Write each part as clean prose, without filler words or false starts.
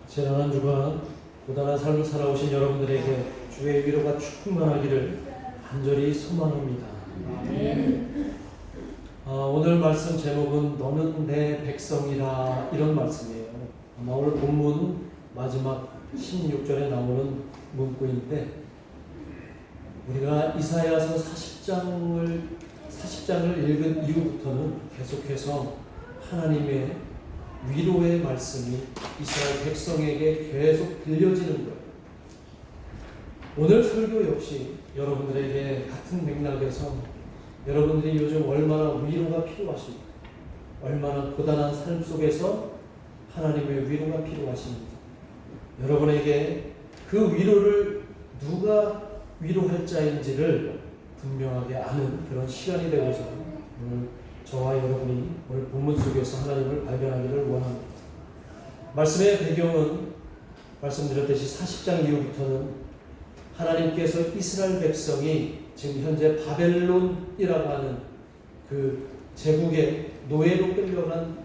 지난 한 주간 고단한 삶을 살아오신 여러분들에게 주의 위로가 충만하기를 간절히 소망합니다. 오늘 말씀 제목은 너는 내 백성이라, 이런 말씀이에요. 아마 오늘 본문 마지막 16절에 나오는 문구인데, 우리가 이사야서 40장을 읽은 이후부터는 계속해서 하나님의 위로의 말씀이 이스라엘 백성에게 계속 들려지는 거예요. 오늘 설교 역시 여러분들에게 같은 맥락에서 여러분들이 요즘 얼마나 위로가 필요하십니까? 얼마나 고단한 삶 속에서 하나님의 위로가 필요하십니까? 여러분에게 그 위로를 누가 위로할 자인지를 분명하게 아는 그런 시간이 되고자 오늘 저와 여러분이 오늘 본문 속에서 하나님을 발견하기를 원합니다. 말씀의 배경은 말씀드렸듯이 40장 이후부터는 하나님께서 이스라엘 백성이 지금 현재 바벨론이라고 하는 그 제국의 노예로 끌려간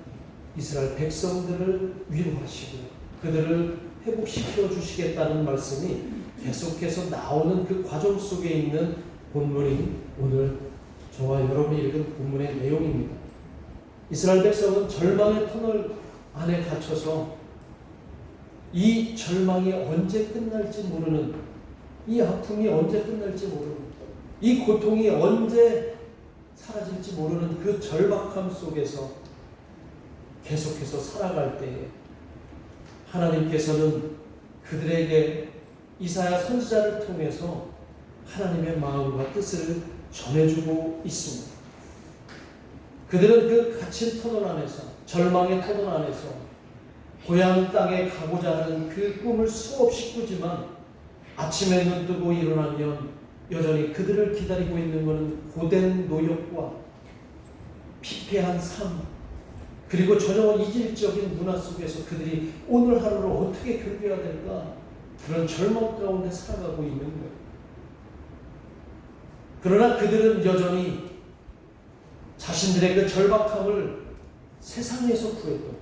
이스라엘 백성들을 위로하시고 그들을 회복시켜 주시겠다는 말씀이 계속해서 나오는 그 과정 속에 있는 본문이 오늘 저와 여러분이 읽은 본문의 내용입니다. 이스라엘 백성은 절망의 터널 안에 갇혀서 이 절망이 언제 끝날지 모르는, 이 아픔이 언제 끝날지 모르는, 이 고통이 언제 사라질지 모르는 그 절박함 속에서 계속해서 살아갈 때에 하나님께서는 그들에게 이사야 선지자를 통해서 하나님의 마음과 뜻을 전해주고 있습니다. 그들은 그 갇힌 터널 안에서, 절망의 터널 안에서 고향 땅에 가고자 하는 그 꿈을 수없이 꾸지만 아침에 눈 뜨고 일어나면 여전히 그들을 기다리고 있는 것은 고된 노역과 피폐한 삶, 그리고 전혀 이질적인 문화 속에서 그들이 오늘 하루를 어떻게 견뎌야 될까, 그런 절망 가운데 살아가고 있는 거예요. 그러나 그들은 여전히 자신들의 그 절박함을 세상에서 구했고,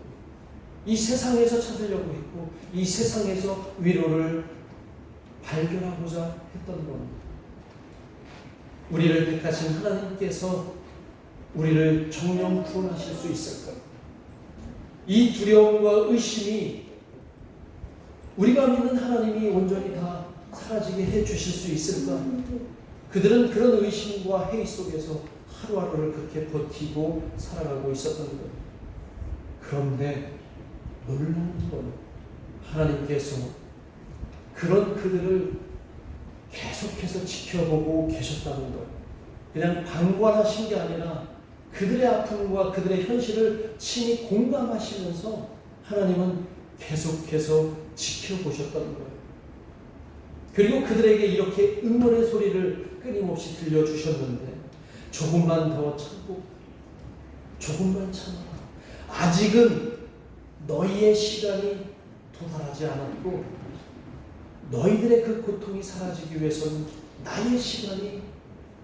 이 세상에서 찾으려고 했고, 이 세상에서 위로를 발견하고자 했던 겁니다. 우리를 택하신 하나님께서 우리를 정령 구원하실 수 있을까? 이 두려움과 의심이 우리가 믿는 하나님이 온전히 다 사라지게 해 주실 수 있을까? 그들은 그런 의심과 회의 속에서 하루하루를 그렇게 버티고 살아가고 있었던 거예요. 그런데 놀라운 건 하나님께서 그런 그들을 계속해서 지켜보고 계셨다는 거예요. 그냥 방관하신 게 아니라 그들의 아픔과 그들의 현실을 친히 공감하시면서 하나님은 계속해서 지켜보셨다는 거예요. 그리고 그들에게 이렇게 응원의 소리를 끊임없이 들려주셨는데, 조금만 더 참고, 조금만 참아라. 아직은 너희의 시간이 도달하지 않았고, 너희들의 그 고통이 사라지기 위해서는 나의 시간이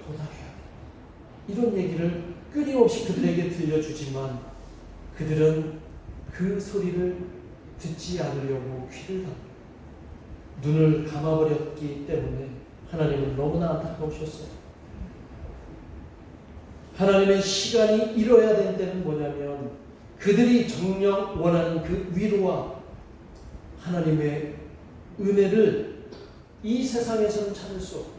도달해야 돼. 이런 얘기를 끊임없이 그들에게 들려주지만 그들은 그 소리를 듣지 않으려고 귀를 닫고 눈을 감아버렸기 때문에 하나님은 너무나 안타까우셨어요. 하나님의 시간이 이뤄야 될 때는 뭐냐면 그들이 정녕 원하는 그 위로와 하나님의 은혜를 이 세상에서는 찾을 수 없고,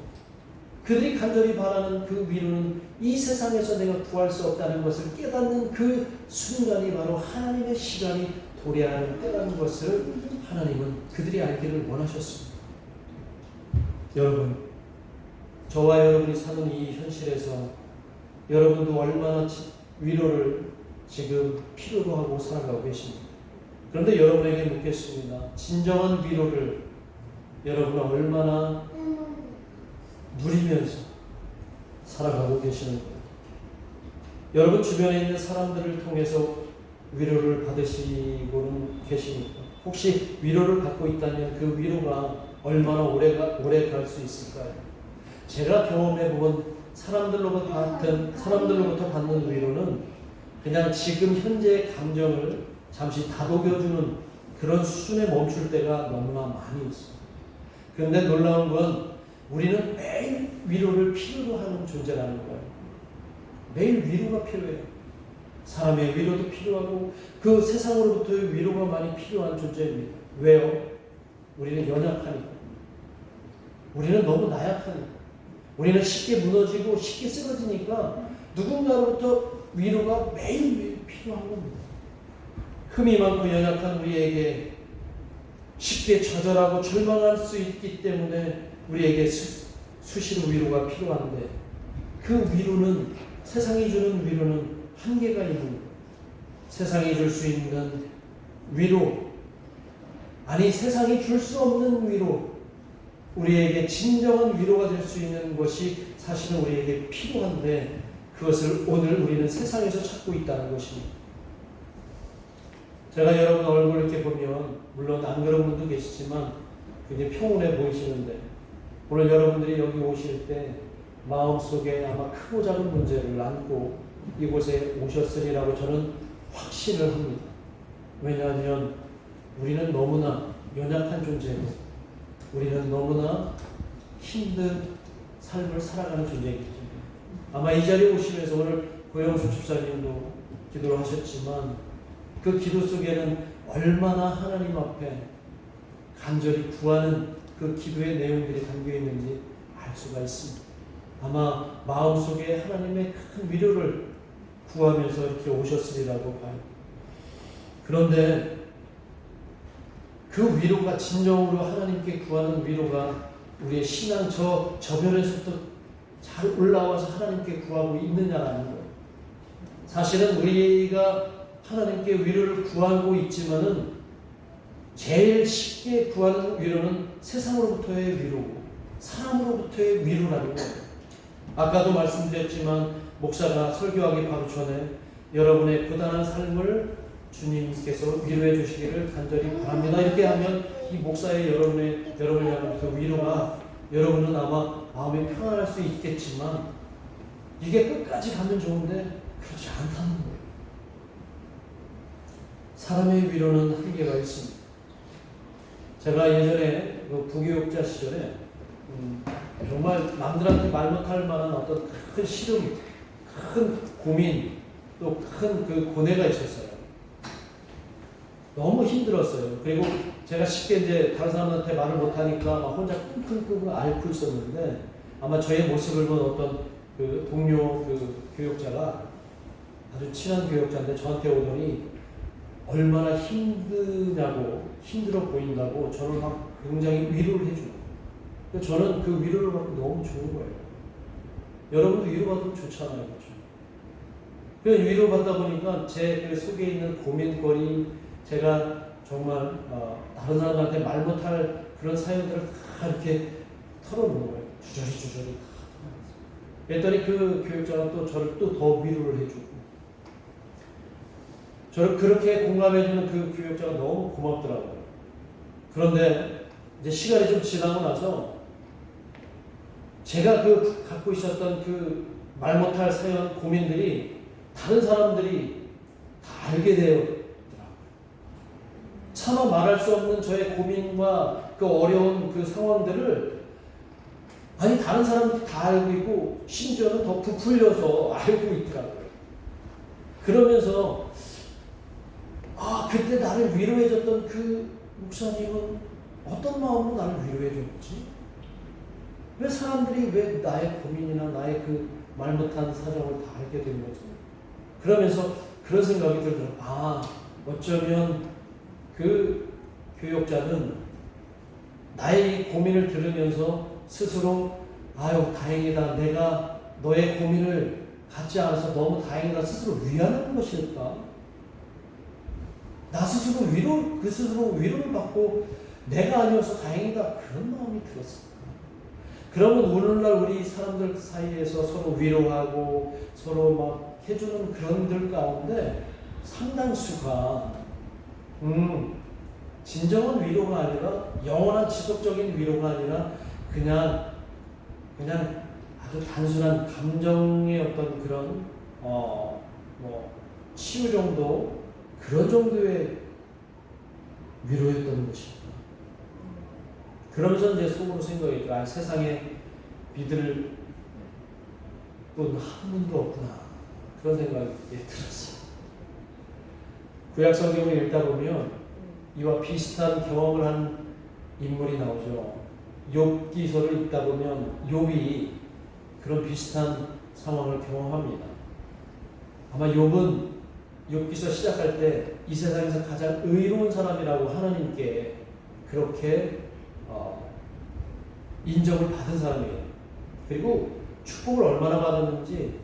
그들이 간절히 바라는 그 위로는 이 세상에서 내가 구할 수 없다는 것을 깨닫는 그 순간이 바로 하나님의 시간이 도래하는 때라는 것을 하나님은 그들이 알기를 원하셨습니다. 여러분, 저와 여러분이 사는 이 현실에서 여러분도 얼마나 위로를 지금 필요로 하고 살아가고 계십니까? 그런데 여러분에게 묻겠습니다. 진정한 위로를 여러분은 얼마나 누리면서 살아가고 계시는 거예요? 여러분 주변에 있는 사람들을 통해서 위로를 받으시고는 계십니까? 혹시 위로를 받고 있다면 그 위로가 얼마나 오래 갈 수 있을까요? 제가 경험해본 사람들로부터 받는 위로는 그냥 지금 현재의 감정을 잠시 다독여주는 그런 수준에 멈출 때가 너무나 많이 있어요. 그런데 놀라운 건 우리는 매일 위로를 필요로 하는 존재라는 거예요. 매일 위로가 필요해요. 사람의 위로도 필요하고 그 세상으로부터의 위로가 많이 필요한 존재입니다. 왜요? 우리는 연약하니까. 우리는 너무 나약하니까. 우리는 쉽게 무너지고 쉽게 쓰러지니까 누군가로부터 위로가 매일매일 필요한 겁니다. 흠이 많고 연약한 우리에게 쉽게 좌절하고 절망할 수 있기 때문에 우리에게 수시로 위로가 필요한데 그 위로는 세상이 주는 위로는 한계가 있는 거예요. 세상이 줄 수 있는 위로 아니 세상이 줄 수 없는 위로 우리에게 진정한 위로가 될 수 있는 것이 사실은 우리에게 필요한데 그것을 오늘 우리는 세상에서 찾고 있다는 것입니다. 제가 여러분 얼굴 이렇게 보면 물론 안 그런 분도 계시지만 굉장히 평온해 보이시는데 오늘 여러분들이 여기 오실 때 마음속에 아마 크고 작은 문제를 안고 이곳에 오셨으리라고 저는 확신을 합니다. 왜냐하면 우리는 너무나 연약한 존재고 우리는 너무나 힘든 삶을 살아가는 존재이기 때문에 아마 이 자리에 오시면서 오늘 고영수 집사님도 기도를 하셨지만 그 기도 속에는 얼마나 하나님 앞에 간절히 구하는 그 기도의 내용들이 담겨 있는지 알 수가 있습니다. 아마 마음속에 하나님의 큰 위로를 구하면서 이렇게 오셨으리라고 봐요. 그런데 그 위로가 진정으로 하나님께 구하는 위로가 우리의 신앙 저변에서부터 잘 올라와서 하나님께 구하고 있느냐라는 거예요. 사실은 우리가 하나님께 위로를 구하고 있지만은 제일 쉽게 구하는 위로는 세상으로부터의 위로고 사람으로부터의 위로라는 거예요. 아까도 말씀드렸지만 목사가 설교하기 바로 전에 여러분의 고단한 삶을 주님께서 위로해 주시기를 간절히 바랍니다. 이렇게 하면 이 목사의 여러분을 향한 그 위로가 여러분은 아마 마음이 평안할 수 있겠지만 이게 끝까지 가면 좋은데 그렇지 않다는 거예요. 사람의 위로는 한계가 있습니다. 제가 예전에 그 부교육자 시절에 정말 남들한테 말 못할 만한 어떤 큰 시름, 큰 고민, 또 큰 그 고뇌가 있었어요. 너무 힘들었어요. 그리고 제가 쉽게 이제 다른 사람한테 말을 못하니까 막 혼자 끙끙끙 앓고 있었는데 아마 저의 모습을 본 어떤 그 동료 그 교육자가 아주 친한 교육자인데 저한테 오더니 얼마나 힘드냐고 힘들어 보인다고 저를 막 굉장히 위로를 해주고 저는 그 위로를 받고 너무 좋은 거예요. 여러분도 위로받으면 좋잖아요. 그렇죠? 그 위로받다 보니까 제 그 속에 있는 고민거리 제가 정말 다른 사람한테 말 못할 그런 사연들을 다 이렇게 털어놓은 거예요. 주저리 다 그랬더니 그 교육자가 또 저를 또 더 위로를 해주고 저를 그렇게 공감해주는 그 교육자가 너무 고맙더라고요. 그런데 이제 시간이 좀 지나고 나서 제가 그 갖고 있었던 그 말 못할 사연 고민들이 다른 사람들이 다 알게 되었더라고요. 차마 말할 수 없는 저의 고민과 그 어려운 그 상황들을 아니 다른 사람들이 다 알고 있고 심지어는 더 부풀려서 알고 있더라고요. 그러면서 그때 나를 위로해줬던 그 목사님은 어떤 마음으로 나를 위로해줬지? 왜 사람들이 왜 나의 고민이나 나의 그 말 못한 사정을 다 알게 된 거지? 그러면서 그런 생각이 들더라고요. 어쩌면 그 교육자는 나의 고민을 들으면서 스스로 다행이다. 내가 너의 고민을 갖지 않아서 너무 다행이다. 스스로 위안하는 것일까? 나 스스로 그 스스로 위로를 받고 내가 아니어서 다행이다. 그런 마음이 들었을까? 그러면 오늘날 우리 사람들 사이에서 서로 위로하고 서로 막 해주는 그런들 가운데 상당수가 진정한 위로가 아니라 영원한 지속적인 위로가 아니라 그냥 아주 단순한 감정의 어떤 그런 치유 정도 그런 정도의 위로했던 것입니다. 그러면서 이제 속으로 생각했죠. 아, 세상에 믿을 분 한 분도 없구나. 그런 생각이 들었어요. 구약 성경을 읽다 보면 이와 비슷한 경험을 한 인물이 나오죠. 욥기서를 읽다 보면 욥이 그런 비슷한 상황을 경험합니다. 아마 욥은 욥기서 시작할 때 이 세상에서 가장 의로운 사람이라고 하나님께 그렇게 인정을 받은 사람이에요. 그리고 축복을 얼마나 받았는지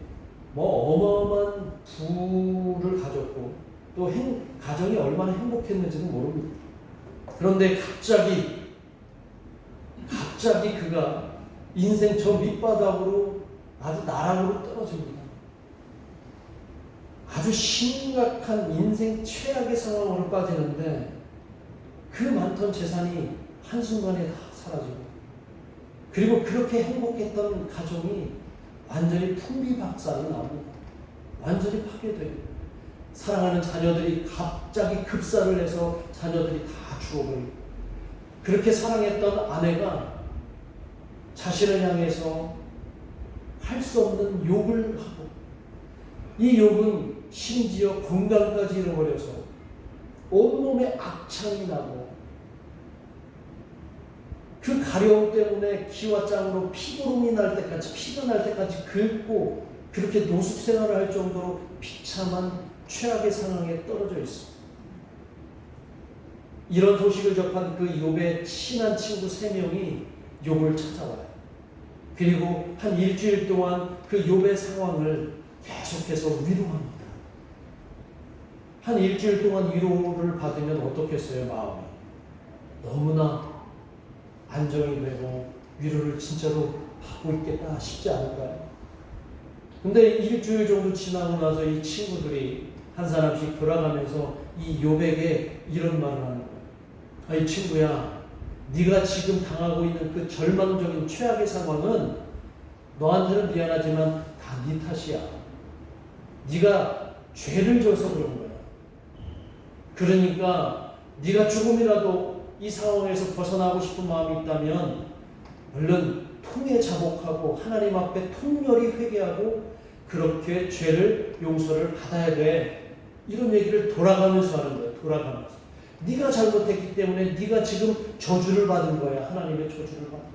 어마어마한 부를 가졌고 또 가정이 얼마나 행복했는지는 모릅니다. 그런데 갑자기 그가 인생 저 밑바닥으로 아주 나락으로 떨어집니다. 아주 심각한 인생 최악의 상황으로 빠지는데 그 많던 재산이 한순간에 다 사라지고 그리고 그렇게 행복했던 가정이 완전히 풍비박산이 나옵니다. 완전히 파괴돼요. 사랑하는 자녀들이 갑자기 급사를 해서 자녀들이 다 죽어버리고 그렇게 사랑했던 아내가 자신을 향해서 할 수 없는 욕을 하고 이 욕은 심지어 건강까지 잃어버려서 온몸에 악창이 나고 그 가려움 때문에 기와 짱으로 피고름이 날 때까지 피가 날 때까지 긁고 그렇게 노숙 생활을 할 정도로 비참한 최악의 상황에 떨어져 있습니다. 이런 소식을 접한 그 욥의 친한 친구 3명이 욥을 찾아와요. 그리고 한 일주일 동안 그 욥의 상황을 계속해서 위로합니다. 한 일주일 동안 위로를 받으면 어떻겠어요, 마음이? 너무나 안정이 되고 위로를 진짜로 받고 있겠다 싶지 않을까요? 근데 일주일 정도 지나고 나서 이 친구들이 한 사람씩 돌아가면서 이 욥에게 이런 말을 하는 거예요. 아이 친구야, 네가 지금 당하고 있는 그 절망적인 최악의 상황은 너한테는 미안하지만 다 네 탓이야. 네가 죄를 져서 그런 거야. 그러니까 네가 조금이라도 이 상황에서 벗어나고 싶은 마음이 있다면 얼른 통에 자복하고 하나님 앞에 통렬히 회개하고 그렇게 죄를 용서를 받아야 돼. 이런 얘기를 돌아가면서 하는 거예요. 돌아가면서. 네가 잘못했기 때문에 네가 지금 저주를 받은 거야. 하나님의 저주를 받은 거야.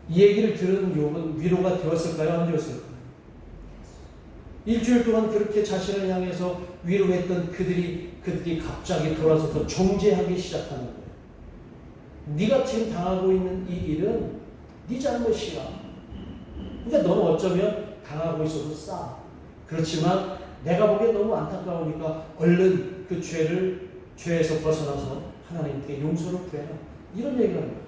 이 얘기를 들은 욥은 위로가 되었을까요? 안 되었을까요? 일주일 동안 그렇게 자신을 향해서 위로했던 그들이 갑자기 돌아서서 정죄하기 시작하는 거예요. 네가 지금 당하고 있는 이 일은 네 잘못이야. 그러니까 너는 어쩌면 당하고 있어도 싸. 그렇지만 내가 보기엔 너무 안타까우니까 얼른 그 죄에서 벗어나서 하나님께 용서를 구해라. 이런 얘기를 하는 거예요.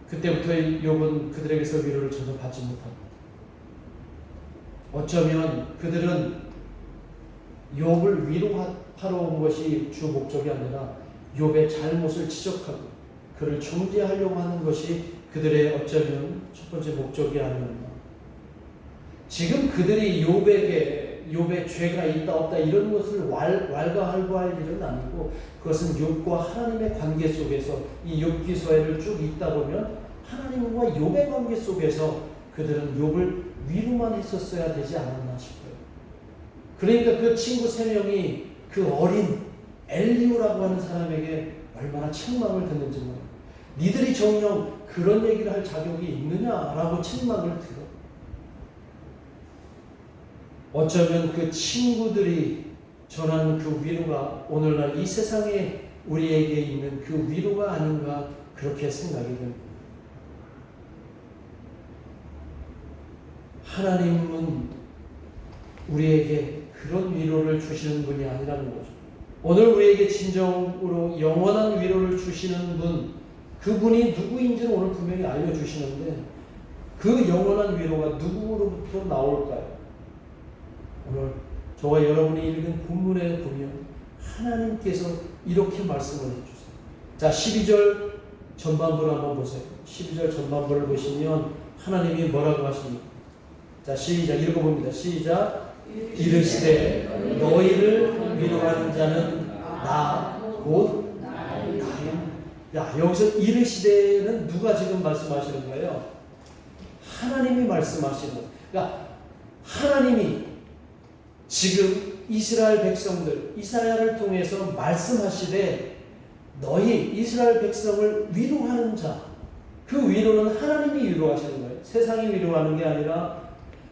그때부터 욥은 그들에게서 위로를 전혀 받지 못합니다. 어쩌면 그들은 욥을 위로하러 온 것이 주 목적이 아니라 욥의 잘못을 지적하고 그를 정죄하려고 하는 것이 그들의 어쩌면 첫 번째 목적이 아니었나. 지금 그들이 욥의 죄가 있다 없다 이런 것을 왈가왈부할 일은 아니고 그것은 욥과 하나님의 관계 속에서 이 욥기서를 쭉 읽다 보면 하나님과 욥의 관계 속에서 그들은 욥을 위로만 했었어야 되지 않았나 싶어요. 그러니까 그 친구 3명이 그 어린 엘리후라고 하는 사람에게 얼마나 책망을 듣는지 몰라요. 니들이 정녕 그런 얘기를 할 자격이 있느냐라고 책망을 들어. 어쩌면 그 친구들이 전하는 그 위로가 오늘날 이 세상에 우리에게 있는 그 위로가 아닌가 그렇게 생각이 됩니다. 하나님은 우리에게 그런 위로를 주시는 분이 아니라는 거죠. 오늘 우리에게 진정으로 영원한 위로를 주시는 분, 그분이 누구인지는 오늘 분명히 알려주시는데 그 영원한 위로가 누구로부터 나올까요? 오늘 저와 여러분이 읽은 본문에 보면 하나님께서 이렇게 말씀을 해주세요. 자, 12절 전반부를 한번 보세요. 12절 전반부를 보시면 하나님이 뭐라고 하십니까? 자, 시작 읽어봅니다. 시작. 이르시되 너희를 위로하는 자는 나 곧 나야. 야, 여기서 이르시되는 누가 지금 말씀하시는 거예요? 하나님이 말씀하시는 거예요. 그러니까 하나님이 지금 이스라엘 백성들, 이사야를 통해서 말씀하시되 너희 이스라엘 백성을 위로하는 자, 그 위로는 하나님이 위로하시는 거예요. 세상이 위로하는 게 아니라,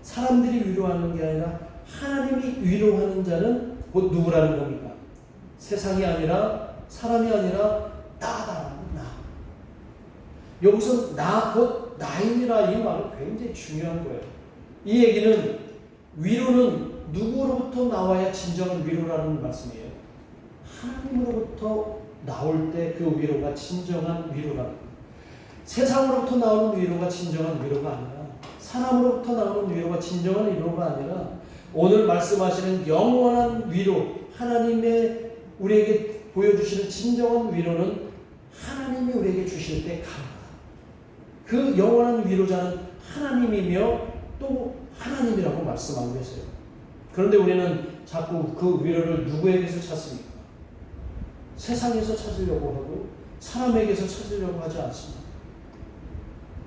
사람들이 위로하는 게 아니라 하나님이 위로하는 자는 곧 누구라는 겁니까? 세상이 아니라, 사람이 아니라 나다. 나. 여기서 나 곧 나임이라 이 말은 굉장히 중요한 거예요. 이 얘기는 위로는 누구로부터 나와야 진정한 위로라는 말씀이에요. 하나님으로부터 나올 때 그 위로가 진정한 위로라는 거예요. 세상으로부터 나오는 위로가 진정한 위로가 아니라, 사람으로부터 나오는 위로가 진정한 위로가 아니라, 오늘 말씀하시는 영원한 위로, 하나님의 우리에게 보여주시는 진정한 위로는 하나님이 우리에게 주실 때 가능하다. 그 영원한 위로자는 하나님이며 또 하나님이라고 말씀하고 계세요. 그런데 우리는 자꾸 그 위로를 누구에게서 찾습니까? 세상에서 찾으려고 하고 사람에게서 찾으려고 하지 않습니다.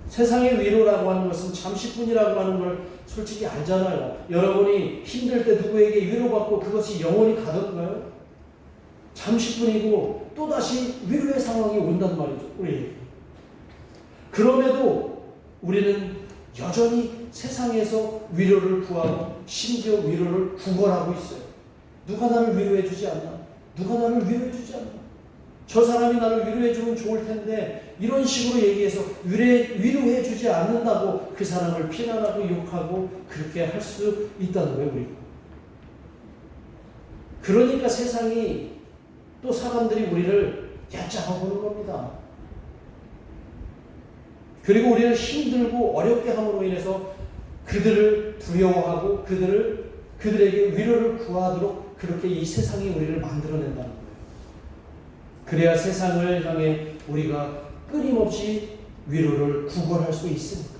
세상의 위로라고 하는 것은 잠시뿐이라고 하는 걸 솔직히 알잖아요. 여러분이 힘들 때 누구에게 위로받고 그것이 영원히 가던가요? 잠시뿐이고 또다시 위로의 상황이 온단 말이죠. 우리에게. 그럼에도 우리는 여전히 세상에서 위로를 구하고 심지어 위로를 구걸하고 있어요. 누가 나를 위로해 주지 않나? 누가 나를 위로해 주지 않나? 저 사람이 나를 위로해 주면 좋을 텐데, 이런 식으로 얘기해서 위로해 주지 않는다고 그 사람을 비난하고 욕하고 그렇게 할 수 있다는 거예요, 우리가. 그러니까 세상이 또 사람들이 우리를 얕잡아 보는 겁니다. 그리고 우리를 힘들고 어렵게 함으로 인해서 그들을 두려워하고 그들에게 위로를 구하도록 그렇게 이 세상이 우리를 만들어낸다는 거예요. 그래야 세상을 향해 우리가 끊임없이 위로를 구걸할 수 있습니다.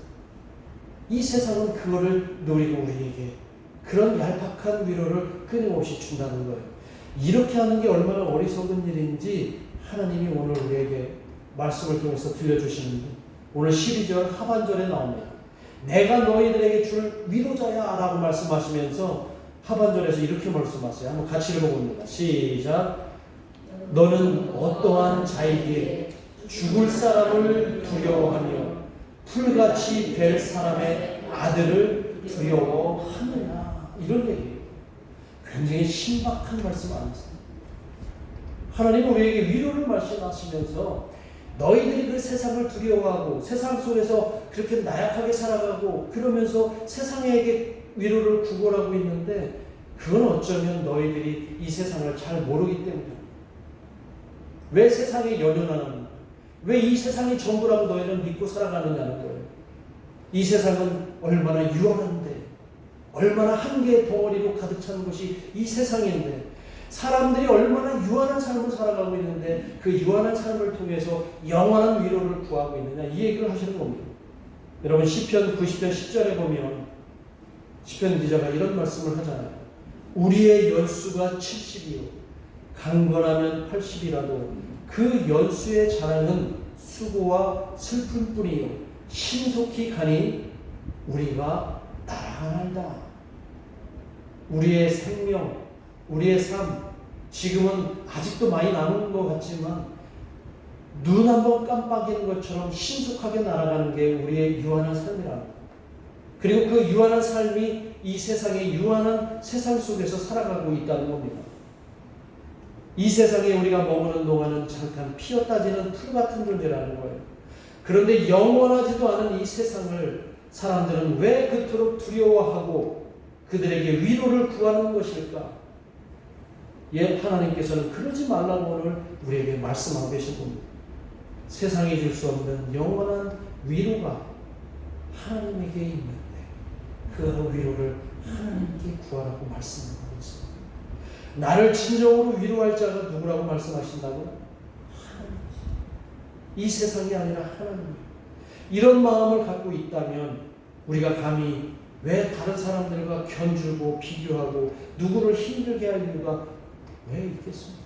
이 세상은 그거를 노리고 우리에게 그런 얄팍한 위로를 끊임없이 준다는 거예요. 이렇게 하는 게 얼마나 어리석은 일인지 하나님이 오늘 우리에게 말씀을 통해서 들려주시는데, 오늘 12절 하반절에 나옵니다. 내가 너희들에게 줄 위로자야 라고 말씀하시면서 하반절에서 이렇게 말씀하세요. 한번 같이 읽어봅니다. 시작. 너는 어떠한 자이기에 죽을 사람을 두려워하며 풀같이 될 사람의 아들을 두려워하느냐. 이런 얘기예요. 굉장히 신박한 말씀 아니겠습니까? 하나님은 우리에게 위로를 말씀하시면서 너희들이 그 세상을 두려워하고 세상 속에서 그렇게 나약하게 살아가고 그러면서 세상에게 위로를 구걸하고 있는데, 그건 어쩌면 너희들이 이 세상을 잘 모르기 때문이야. 왜 세상에 연연하는 거야? 왜 이 세상이 전부라고 너희는 믿고 살아가느냐는 거예요. 이 세상은 얼마나 유한한데, 얼마나 한계의 덩어리로 가득 찬 것이 이 세상인데, 사람들이 얼마나 유한한 삶을 살아가고 있는데 그 유한한 삶을 통해서 영원한 위로를 구하고 있느냐, 이 얘기를 하시는 겁니다. 여러분 시편 90편 10절에 보면 시편 기자가 이런 말씀을 하잖아요. 우리의 연수가 70이요 강건하면 80이라도 그 연수의 자랑은 수고와 슬픔뿐이요 신속히 가니 우리가 따라가나이다. 우리의 생명, 우리의 삶, 지금은 아직도 많이 남은 것 같지만 눈 한번 깜빡이는 것처럼 신속하게 날아가는 게 우리의 유한한 삶이라는 거예요. 그리고 그 유한한 삶이 이 세상의 유한한 세상 속에서 살아가고 있다는 겁니다. 이 세상에 우리가 머무는 동안은 잠깐 피어다지는 풀 같은 존재라는 거예요. 그런데 영원하지도 않은 이 세상을 사람들은 왜 그토록 두려워하고 그들에게 위로를 구하는 것일까? 예, 하나님께서는 그러지 말라고 오늘 우리에게 말씀하고 계신 겁니다. 세상이 줄 수 없는 영원한 위로가 하나님에게 있는데 그 위로를 하나님께 구하라고 말씀하고 있습니다. 나를 진정으로 위로할 자가 누구라고 말씀하신다고요? 하나님. 이 세상이 아니라 하나님. 이런 마음을 갖고 있다면 우리가 감히 왜 다른 사람들과 견주고 비교하고 누구를 힘들게 할 이유가 왜 있겠습니까?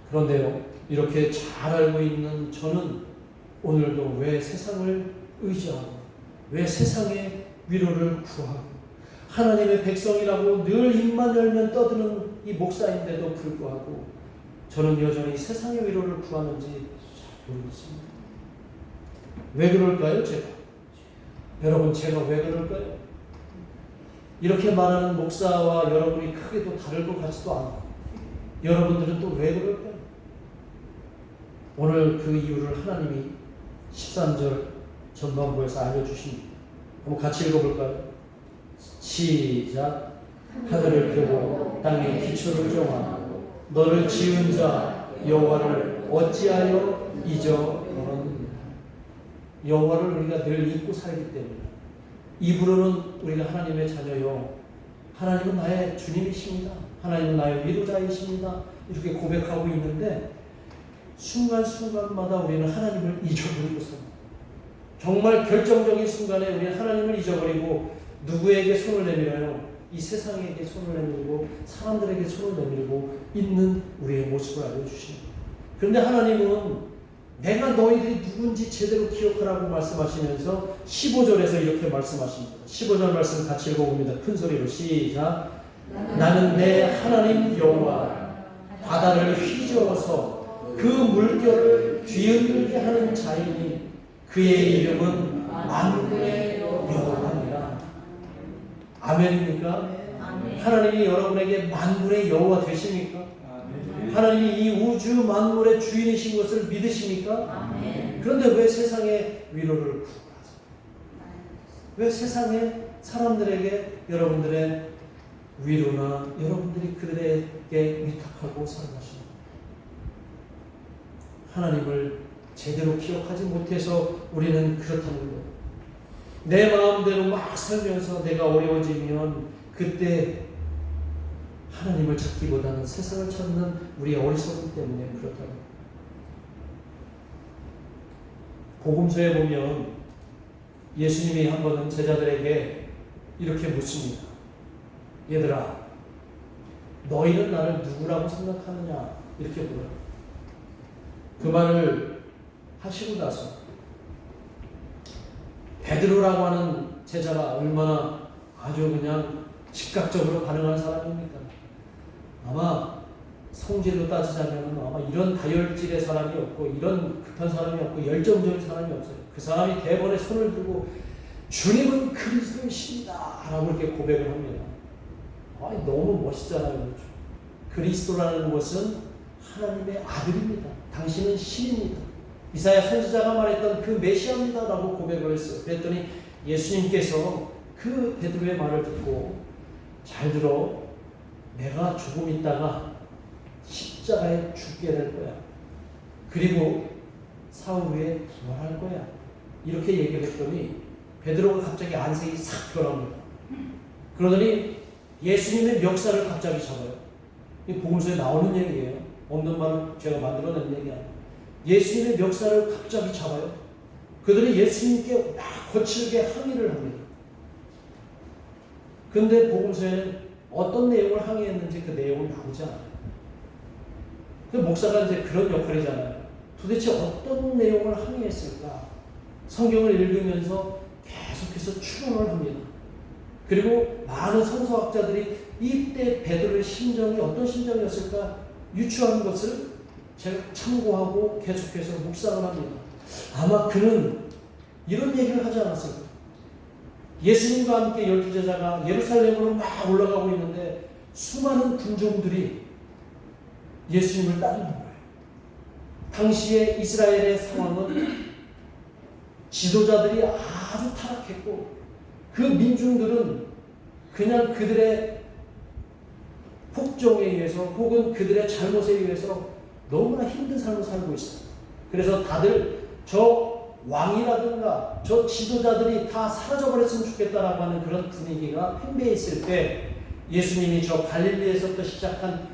그런데요, 이렇게 잘 알고 있는 저는 오늘도 왜 세상을 의지하고 왜 세상의 위로를 구하고 하나님의 백성이라고 늘 입만 열면 떠드는 이 목사인데도 불구하고 저는 여전히 세상의 위로를 구하는지 잘 모르겠습니다. 왜 그럴까요, 제가? 여러분, 제가 왜 그럴까요? 이렇게 말하는 목사와 여러분이 크게 또 다를 것 같지도 않고 여러분들은 또 왜 그럴까요? 오늘 그 이유를 하나님이 13절 전반부에서 알려주십니다. 한번 같이 읽어볼까요? 시작. 하늘을 펴고 땅에 기초를 정하고 너를 지은 자 여호와를 어찌하여 잊어버렸느냐. 여호와를 우리가 늘 잊고 살기 때문에 입으로는 우리가 하나님의 자녀요, 하나님은 나의 주님이십니다, 하나님은 나의 위로자이십니다, 이렇게 고백하고 있는데 순간순간마다 우리는 하나님을 잊어버리고 삽니다. 정말 결정적인 순간에 우리는 하나님을 잊어버리고 누구에게 손을 내밀어요? 이 세상에게 손을 내밀고 사람들에게 손을 내밀고 있는 우리의 모습을 알려주십니다. 그런데 하나님은 내가 너희들이 누군지 제대로 기억하라고 말씀하시면서 15절에서 이렇게 말씀하십니다. 15절 말씀 같이 읽어봅니다. 큰 소리로 시작. 나는 내 하나님 여호와 바다를 휘저어서 그 물결을 뒤흔들게 하는 자이니 그의 이름은 만군의 여호와니라. 아멘입니까? 아멘. 하나님이 여러분에게 만군의 여호와 되십니까? 아멘. 하나님이 이 우주 만물의 주인이신 것을 믿으십니까? 아멘. 그런데 왜 세상의 위로를 구하세요? 왜 세상의 사람들에게 여러분들의 위로나 여러분들이 그들에게 위탁하고 살아가십니까? 하나님을 제대로 기억하지 못해서 우리는 그렇다는 거예요. 내 마음대로 막 살면서 내가 어려워지면 그때 하나님을 찾기보다는 세상을 찾는 우리의 어리석음 때문에 그렇다는 거예요. 복음서에 보면 예수님이 한 번은 제자들에게 이렇게 묻습니다. 얘들아, 너희는 나를 누구라고 생각하느냐? 이렇게 물어요. 그 말을 하시고 나서 베드로라고 하는 제자가 얼마나 아주 그냥 즉각적으로 반응하는 사람입니까? 아마 성질로 따지자면 아마 이런 다혈질의 사람이 없고 이런 급한 사람이 없고 열정적인 사람이 없어요. 그 사람이 대번에 손을 들고 주님은 그리스도이십니다 라고 이렇게 고백을 합니다. 너무 멋있잖아요. 그렇죠? 그리스도라는 것은 하나님의 아들입니다. 당신은 신입니다. 이사야 선지자가 말했던 그 메시아입니다 라고 고백을 했어요. 그랬더니 예수님께서 그 베드로의 말을 듣고 잘 들어, 내가 조금 있다가 십자가에 죽게 될 거야. 그리고 사흘 후에 부활할 거야. 이렇게 얘기를 했더니 베드로가 갑자기 안색이 싹 변합니다. 그러더니 예수님의 멱살을 갑자기 잡아요. 이 복음서에 나오는 얘기예요. 없는 말을 제가 만들어낸 얘기 아니에요. 예수님의 멱살을 갑자기 잡아요. 그들이 예수님께 막 거칠게 항의를 합니다. 그런데 복음서에는 어떤 내용을 항의했는지 그 내용은 나오지 않아요. 그 목사가 이제 그런 역할이잖아요. 도대체 어떤 내용을 항의했을까? 성경을 읽으면서 계속해서 추론을 합니다. 그리고 많은 성서학자들이 이때 베드로의 심정이 어떤 심정이었을까 유추하는 것을 제가 참고하고 계속해서 묵상을 합니다. 아마 그는 이런 얘기를 하지 않았을까? 예수님과 함께 12제자가 예루살렘으로 막 올라가고 있는데 수많은 군종들이 예수님을 따르는 거예요. 당시의 이스라엘의 상황은 지도자들이 아주 타락했고 그 민중들은 그냥 그들의 폭정에 의해서 혹은 그들의 잘못에 의해서 너무나 힘든 삶을 살고 있어요. 그래서 다들 저 왕이라든가 저 지도자들이 다 사라져버렸으면 좋겠다라고 하는 그런 분위기가 팽배해 있을 때 예수님이 저 갈릴리에서부터 시작한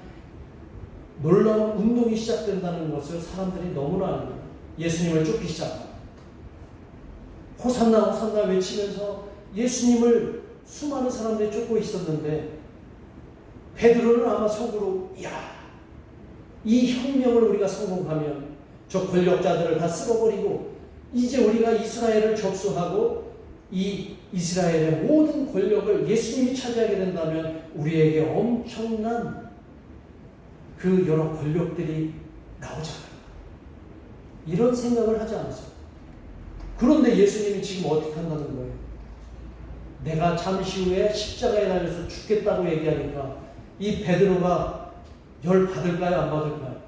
놀라운 운동이 시작된다는 것을 사람들이 너무나 알고 예수님을 쫓기 시작합니다. 호산나 호산나 외치면서 예수님을 수많은 사람들이 쫓고 있었는데 베드로는 아마 속으로 이 혁명을 우리가 성공하면 저 권력자들을 다 쓸어버리고 이제 우리가 이스라엘을 접수하고 이 이스라엘의 모든 권력을 예수님이 차지하게 된다면 우리에게 엄청난 그 여러 권력들이 나오잖아요. 이런 생각을 하지 않았어요. 그런데 예수님이 지금 어떻게 한다는 거예요? 내가 잠시 후에 십자가에 달려서 죽겠다고 얘기하니까 이 베드로가 열 받을까요? 안 받을까요?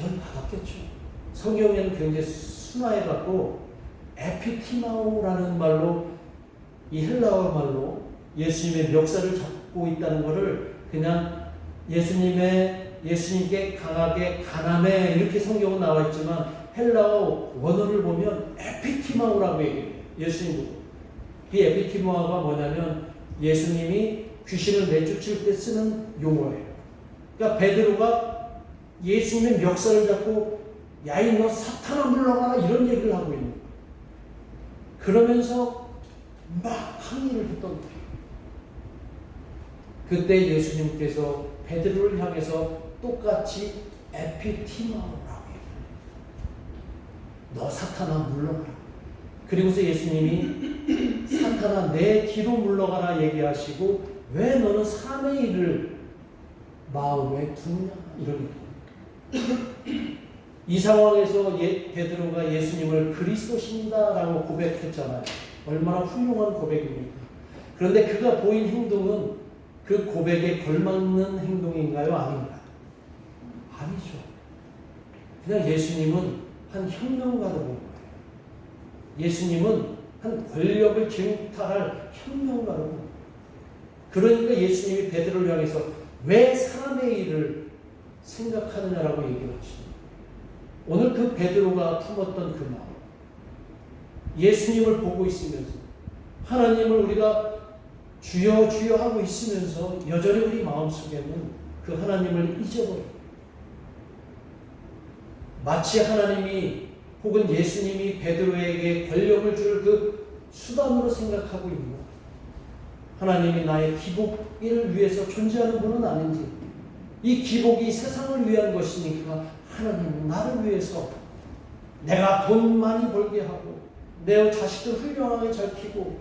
열 받았겠죠. 성경에는 굉장히 순화해갖고 에피티마오라는 말로, 이 헬라어 말로 예수님의 멱살을 잡고 있다는 것을 그냥 예수님께 강하게 가남해 이렇게 성경은 나와 있지만 헬라어 원어를 보면 에피티마오라고 얘기해요. 예수님 보고. 그 에피티마오가 뭐냐면 예수님이 귀신을 내쫓을 때 쓰는 용어예요. 그러니까 베드로가 예수님의 멱살을 잡고 야이 너 사탄아 물러가라 이런 얘기를 하고 있는 거예요. 그러면서 막 항의를 했던 거예요. 그때 예수님께서 베드로를 향해서 똑같이 에피티마오라고 얘기해요. 너 사탄아 물러가라. 그리고서 예수님이 사탄아 내 뒤로 물러가라 얘기하시고 왜 너는 3의 1을 마음에 두느냐 이러거든요. 이 상황에서 베드로가 예수님을 그리스도신다라고 고백했잖아요. 얼마나 훌륭한 고백입니까? 그런데 그가 보인 행동은 그 고백에 걸맞는 행동인가요? 아닌가요? 아니죠. 그냥 예수님은 한 혁명가로 본 거예요. 예수님은 한 권력을 쟁탈할 혁명가로 본 거예요. 그러니까 예수님이 베드로를 향해서 왜 사람의 일을 생각하느냐라고 얘기를 하십니다. 오늘 그 베드로가 품었던 그 마음, 예수님을 보고 있으면서 하나님을 우리가 주여 주여 하고 있으면서 여전히 우리 마음속에는 그 하나님을 잊어버려요. 마치 하나님이 혹은 예수님이 베드로에게 권력을 줄 그 수단으로 생각하고 있는 것. 하나님이 나의 기복을 위해서 존재하는 분은 아닌지, 이 기복이 세상을 위한 것이니까 하나님은 나를 위해서 내가 돈 많이 벌게 하고 내 자식들 훌륭하게 잘 키고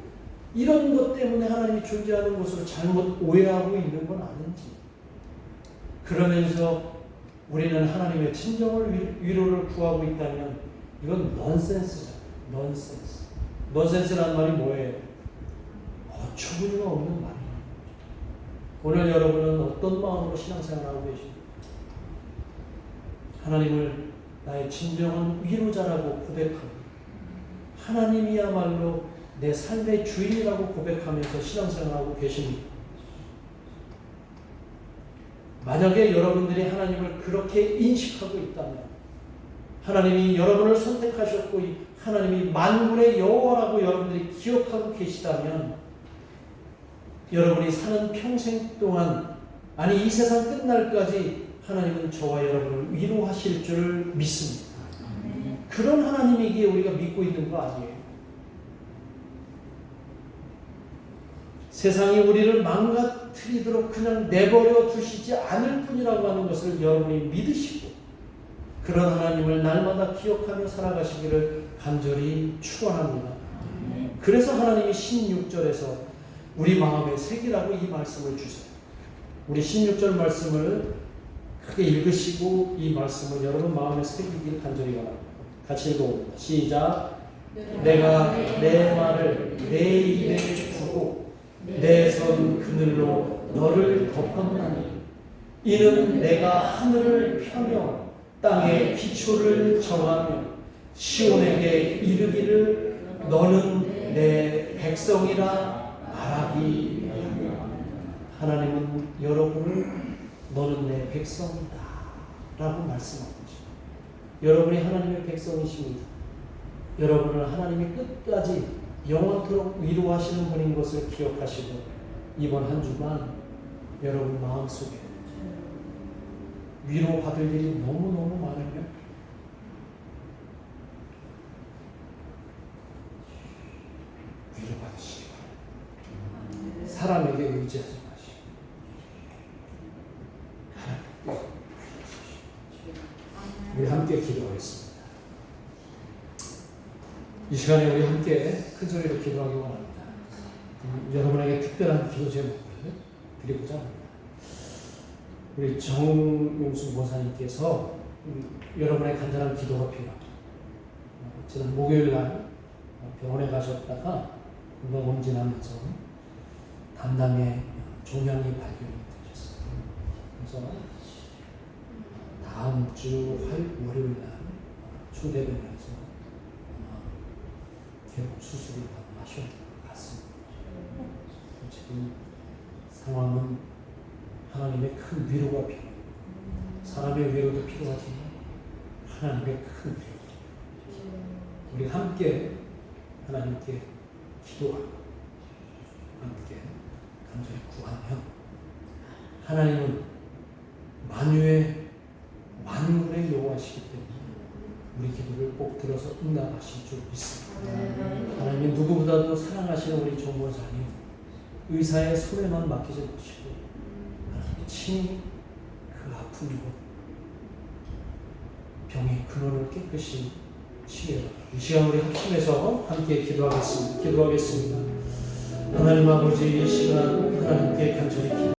이런 것 때문에 하나님이 존재하는 것으로 잘못 오해하고 있는 건 아닌지, 그러면서 우리는 하나님의 진정을 위로를 구하고 있다면 이건 넌센스잖아요. 넌센스. 넌센스란 말이 뭐예요? 어처구니가 없는 말이에요. 오늘 여러분은 어떤 마음으로 신앙생활하고 계십니까? 하나님을 나의 진정한 위로자라고 고백하고 하나님이야말로 내 삶의 주인이라고 고백하면서 신앙생활하고 계십니까? 만약에 여러분들이 하나님을 그렇게 인식하고 있다면, 하나님이 여러분을 선택하셨고 하나님이 만군의 여호와라고 여러분들이 기억하고 계시다면, 여러분이 사는 평생 동안, 아니 이 세상 끝날까지 하나님은 저와 여러분을 위로하실 줄 믿습니다. 그런 하나님이기에 우리가 믿고 있는 거 아니에요. 세상이 우리를 망가뜨리도록 그냥 내버려 두시지 않을 뿐이라고 하는 것을 여러분이 믿으시고 그런 하나님을 날마다 기억하며 살아가시기를 간절히 축원합니다. 그래서 하나님이 16절에서 우리 마음에 새기라고 이 말씀을 주세요. 우리 16절 말씀을 크게 읽으시고 이 말씀을 여러분 마음에 새기길 간절히 바랍니다. 같이 읽어봅니다. 시작. 내가 내 말을 내 입에 두고 내 손 그늘로 너를 덮었나니 이는 내가 하늘을 펴며 땅의 기초를 정하며 시온에게 이르기를 너는 내 백성이라 말하기 위하여. 하나님은 여러분을 너는 내 백성이다 라고 말씀하고 계십니다. 여러분이 하나님의 백성이십니다. 여러분을 하나님이 끝까지 영원토록 위로하시는 분인 것을 기억하시고 이번 한 주간 여러분 마음속에 위로받을 일이 너무너무 많으면 사람에게 의지하지 마시고 우리 함께 기도하겠습니다. 이 시간에 우리 함께 큰 소리로 기도하기 원합니다. 여러분에게 특별한 기도 제목을 드리고자 합니다. 우리 정용수 목사님께서 여러분의 간절한 기도가 필요합니다. 지난 목요일 날 병원에 가셨다가 건강검진하면서 담낭에 종양이 발견이 되셨어요. 그래서 다음 주 월요일 날 초대병원에서 개복 수술을 하셔야 될 것 같습니다. 지금 상황은 하나님의 큰 위로가 필요합니다. 사람의 위로도 필요하지만 하나님의 큰 위로. 우리 함께 하나님께 기도하고 함께 간절히 구하며 하나님은 만물의 여호와시기 때문에 우리 기도를 꼭 들어서 응답하실 줄 믿습니다. 하나님 누구보다도 사랑하시는 우리 정보사님 의사의 손에만 맡기지 마시고 하나님 친히 그 아픈 곳 병의 근원을 깨끗이 치료해 이 시간 우리 합심해서 함께 기도하겠습니다. 하나님 아버지 이 시간 하나님께 간절히 기도